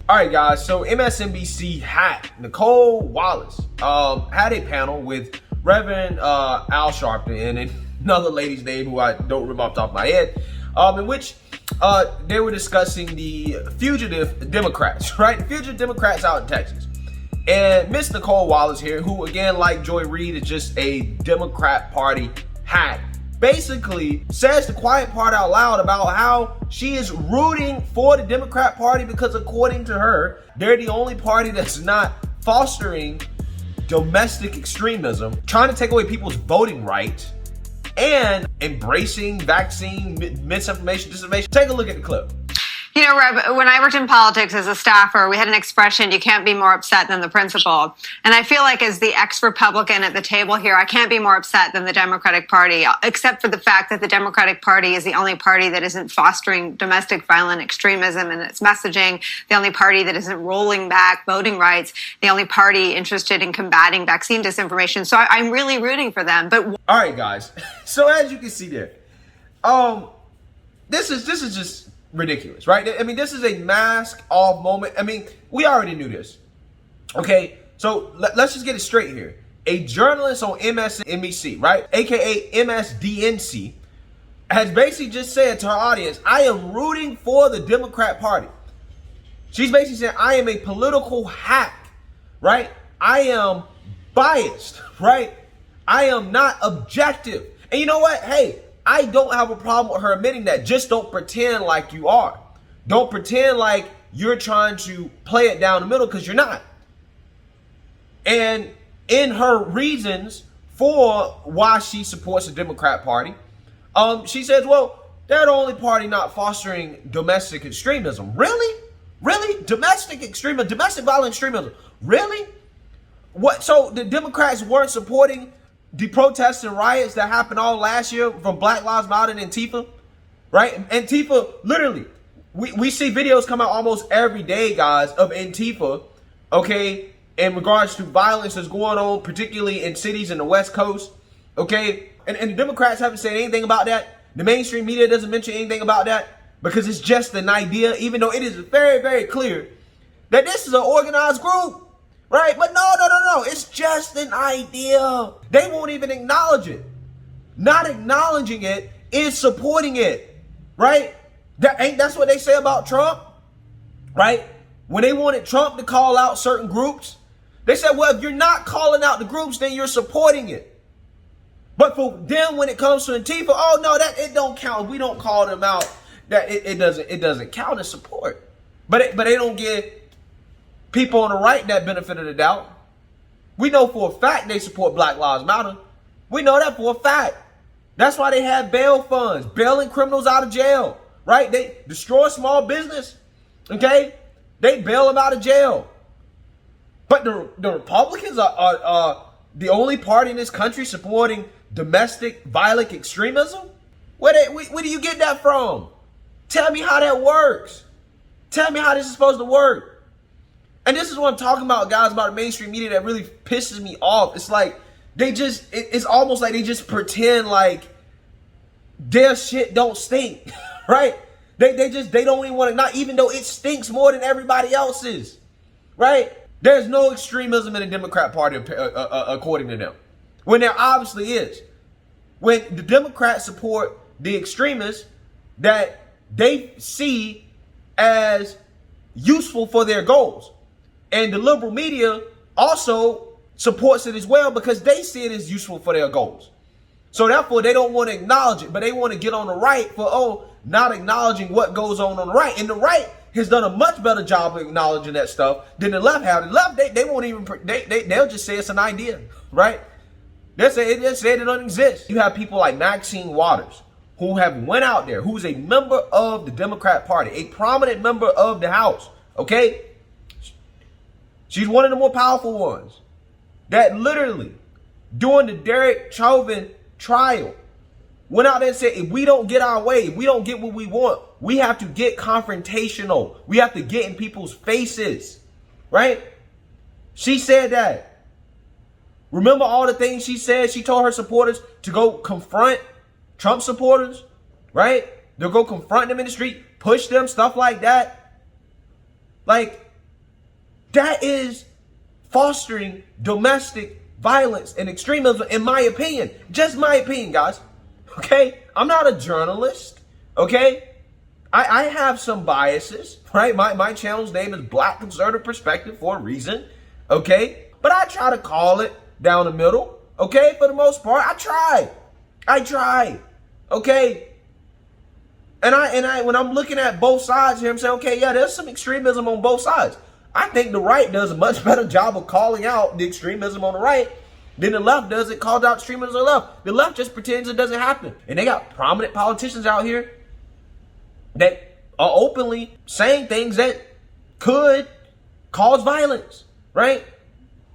All right, guys. So MSNBC hack Nicolle Wallace had a panel with Reverend Al Sharpton and another lady's name who I don't remember off the top of my head, in which they were discussing the fugitive Democrats, right? The fugitive Democrats out in Texas. And Miss Nicolle Wallace here, who again, like Joy Reid, is just a Democrat Party hack, basically says the quiet part out loud about how she is rooting for the Democrat Party because according to her, they're the only party that's not fostering domestic extremism, trying to take away people's voting rights, and embracing vaccine misinformation, disinformation. Take a look at the clip. You know, Reb, when I worked in politics as a staffer, we had an expression, you can't be more upset than the principal. And I feel like as the ex-Republican at the table here, I can't be more upset than the Democratic Party, except for the fact that the Democratic Party is the only party that isn't fostering domestic violent extremism in its messaging, the only party that isn't rolling back voting rights, the only party interested in combating vaccine disinformation. So I'm really rooting for them. But all right, guys. So as you can see there, this is just ridiculous, right? I mean, this is a mask off moment. I mean, we already knew this. Okay, so let's just get it straight here. A journalist on MSNBC, right, aka MSDNC, has basically just said to her audience, I am rooting for the Democrat Party. She's basically saying, I am a political hack, right? I am biased, right? I am not objective. And you know what? Hey, I don't have a problem with her admitting that. Just don't pretend like you are. Don't pretend like you're trying to play it down the middle, because you're not. And in her reasons for why she supports the Democrat Party, she says, well, they're the only party not fostering domestic extremism. Really? Really? Domestic extremism, domestic violent extremism. Really? What? So the Democrats weren't supporting the protests and riots that happened all last year from Black Lives Matter and Antifa, right? Antifa, literally, we see videos come out almost every day, guys, of Antifa, okay, in regards to violence that's going on, particularly in cities in the West Coast, okay? And the Democrats haven't said anything about that. The mainstream media doesn't mention anything about that because it's just an idea, even though it is very, very clear that this is an organized group. Right? But no. It's just an idea. They won't even acknowledge it. Not acknowledging it is supporting it. Right? That's what they say about Trump. Right? When they wanted Trump to call out certain groups, they said, well, if you're not calling out the groups, then you're supporting it. But for them, when it comes to Antifa, oh no, that it don't count. We don't call them out. That it doesn't count as support. But they don't give people on the right that benefit of the doubt. We know for a fact they support Black Lives Matter. We know that for a fact. That's why they have bail funds, bailing criminals out of jail, right? They destroy small business, okay? They bail them out of jail. But the Republicans are the only party in this country supporting domestic violent extremism? Where do you get that from? Tell me how that works. Tell me how this is supposed to work. And this is what I'm talking about, guys, about the mainstream media that really pisses me off. It's like it's almost like they just pretend like their shit don't stink, right? They don't even want to, not even though it stinks more than everybody else's, right? There's no extremism in the Democrat Party, according to them, when there obviously is. When the Democrats support the extremists that they see as useful for their goals. And the liberal media also supports it as well because they see it as useful for their goals. So therefore, they don't want to acknowledge it, but they want to get on the right for, not acknowledging what goes on the right. And the right has done a much better job of acknowledging that stuff than the left have. The left, they won't even, they'll just say it's an idea, right? They'll say it doesn't exist. You have people like Maxine Waters, who have went out there, who's a member of the Democrat Party, a prominent member of the House, okay? She's one of the more powerful ones that literally, during the Derek Chauvin trial, went out there and said, if we don't get our way, if we don't get what we want, we have to get confrontational. We have to get in people's faces, right? She said that. Remember all the things she said? She told her supporters to go confront Trump supporters, right? They'll go confront them in the street, push them, stuff like that. Like, That is fostering domestic violence and extremism, in my opinion. Just my opinion, guys. Okay? I'm not a journalist. Okay? I have some biases, right? My channel's name is Black Conservative Perspective for a reason. Okay? But I try to call it down the middle. Okay? For the most part, I try. Okay? And I when I'm looking at both sides here, I'm saying, okay, yeah, there's some extremism on both sides. I think the right does a much better job of calling out the extremism on the right than the left does. It calls out extremism on the left. The left just pretends it doesn't happen. And they got prominent politicians out here that are openly saying things that could cause violence, right?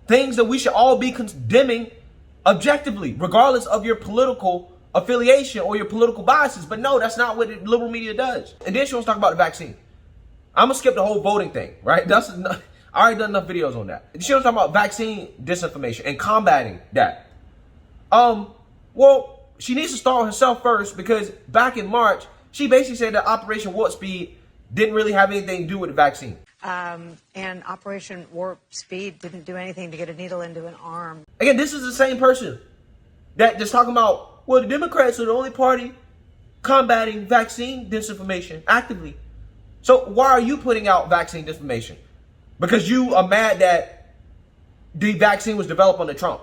Things that we should all be condemning objectively, regardless of your political affiliation or your political biases. But no, that's not what the liberal media does. And then she wants to talk about the vaccine. I'm going to skip the whole voting thing, right? I already done enough videos on that. She wants to talk about vaccine disinformation and combating that. Well, she needs to start with herself first, because back in March, she basically said that Operation Warp Speed didn't really have anything to do with the vaccine. And Operation Warp Speed didn't do anything to get a needle into an arm. Again, this is the same person that just talking about, well, the Democrats are the only party combating vaccine disinformation actively. So why are you putting out vaccine disinformation? Because you are mad that the vaccine was developed under Trump.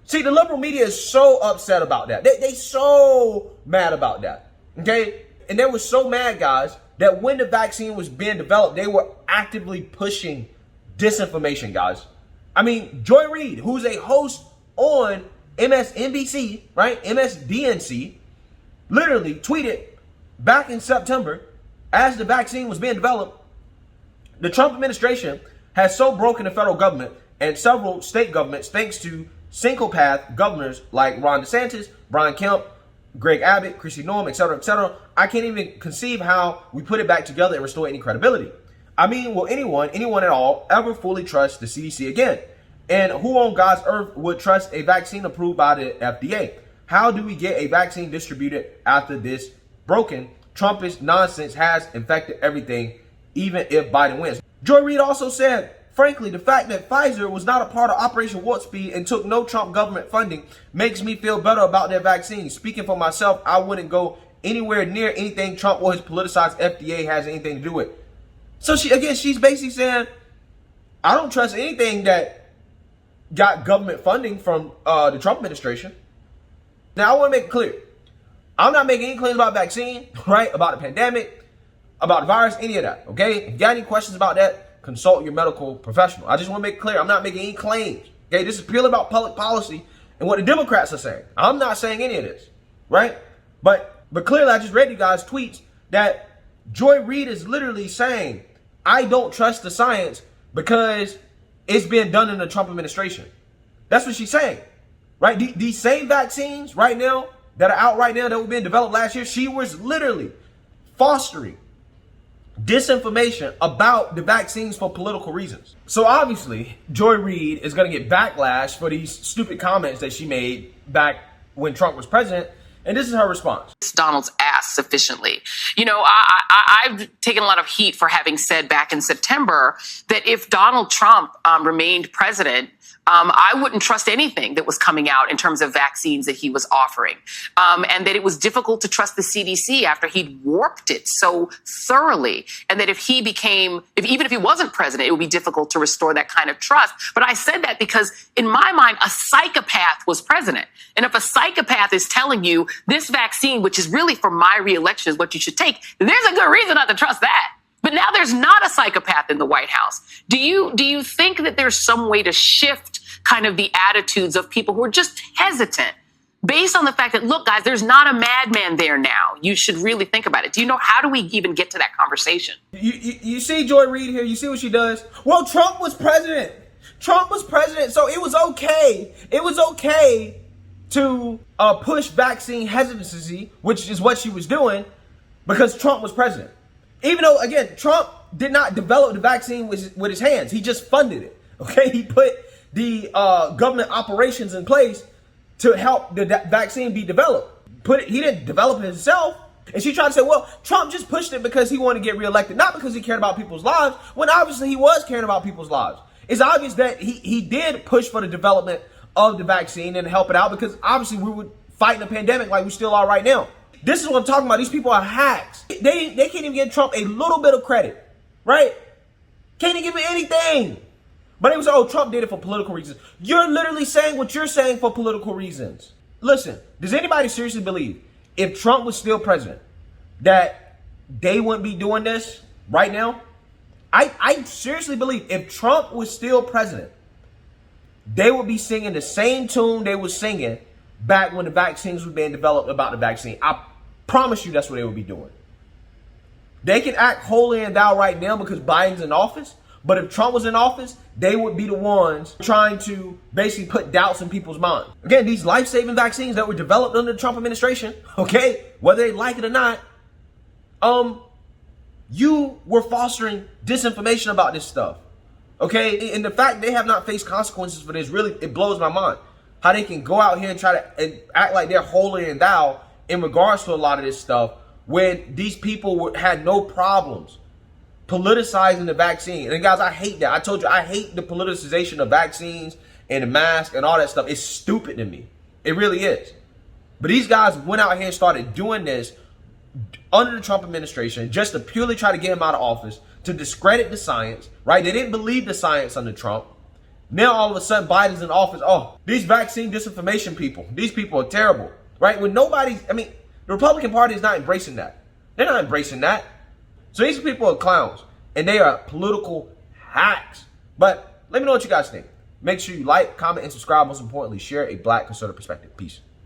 See, the liberal media is so upset about that. They so mad about that. Okay? And they were so mad, guys, that when the vaccine was being developed, they were actively pushing disinformation, guys. I mean, Joy Reid, who's a host on MSNBC, right? MSDNC, literally tweeted back in September, as the vaccine was being developed, the Trump administration has so broken the federal government and several state governments thanks to single path governors like Ron DeSantis, Brian Kemp, Greg Abbott, Kristi Noem, etc., etc. I can't even conceive how we put it back together and restore any credibility. I mean, will anyone at all, ever fully trust the CDC again? And who on God's earth would trust a vaccine approved by the FDA? How do we get a vaccine distributed after this broken Trumpist nonsense has infected everything, even if Biden wins? Joy Reid also said, frankly, the fact that Pfizer was not a part of Operation Warp Speed and took no Trump government funding makes me feel better about their vaccine. Speaking for myself, I wouldn't go anywhere near anything Trump or his politicized FDA has anything to do with. So she's basically saying, I don't trust anything that got government funding from the Trump administration. Now, I want to make it clear. I'm not making any claims about vaccine, right? About the pandemic, about the virus, any of that, okay? If you got any questions about that, consult your medical professional. I just want to make it clear, I'm not making any claims, okay? This is purely about public policy and what the Democrats are saying. I'm not saying any of this, right? But clearly, I just read you guys' tweets that Joy Reid is literally saying, I don't trust the science because it's being done in the Trump administration. That's what she's saying, right? These same vaccines right now that are out right now that were being developed last year, she was literally fostering disinformation about the vaccines for political reasons. So obviously, Joy Reid is going to get backlash for these stupid comments that she made back when Trump was president. And this is her response. Donald's ass sufficiently. You know, I've taken a lot of heat for having said back in September that if Donald Trump remained president, I wouldn't trust anything that was coming out in terms of vaccines that he was offering. And that it was difficult to trust the CDC after he'd warped it so thoroughly. And that if even if he wasn't president, it would be difficult to restore that kind of trust. But I said that because in my mind, a psychopath was president. And if a psychopath is telling you this vaccine, which is really for my reelection, is what you should take, there's a good reason not to trust that. But now there's not a psychopath in the White House. Do you think that there's some way to shift kind of the attitudes of people who are just hesitant based on the fact that, look, guys, there's not a madman there now. You should really think about it. Do you know, how do we even get to that conversation? You see Joy Reid here? You see what she does? Well, Trump was president. Trump was president, so it was okay. It was okay to push vaccine hesitancy, which is what she was doing, because Trump was president. Even though, again, Trump did not develop the vaccine with his hands. He just funded it, okay? He put the government operations in place to help the vaccine be developed. He didn't develop it himself. And she tried to say, well, Trump just pushed it because he wanted to get reelected, not because he cared about people's lives, when obviously he was caring about people's lives. It's obvious that he did push for the development of the vaccine and help it out because obviously we were fighting a pandemic like we still are right now. This is what I'm talking about. These people are hacks. They can't even give Trump a little bit of credit, right? Can't even give him anything. But they was, oh, Trump did it for political reasons. You're literally saying what you're saying for political reasons. Listen, does anybody seriously believe if Trump was still president that they wouldn't be doing this right now? I seriously believe if Trump was still president, they would be singing the same tune they were singing back when the vaccines were being developed about the vaccine. I promise you that's what they would be doing. They can act holy and thou right now because Biden's in office. But if Trump was in office, they would be the ones trying to basically put doubts in people's minds. Again, these life-saving vaccines that were developed under the Trump administration, okay, whether they like it or not, you were fostering disinformation about this stuff, okay? And the fact they have not faced consequences for this, really, it blows my mind. How they can go out here and try to act like they're holy and thou in regards to a lot of this stuff when these people had no problems politicizing the vaccine. And guys, I hate that. I told you, I hate the politicization of vaccines and the mask and all that stuff. It's stupid to me. It really is. But these guys went out here and started doing this under the Trump administration just to purely try to get him out of office, to discredit the science, right? They didn't believe the science under Trump. Now all of a sudden Biden's in office. Oh, these vaccine disinformation people, these people are terrible, right? When nobody's, I mean, the Republican Party is not embracing that. They're not embracing that. So these people are clowns and they are political hacks. But let me know what you guys think. Make sure you like, comment, and subscribe. Most importantly, share a Black conservative perspective. Peace.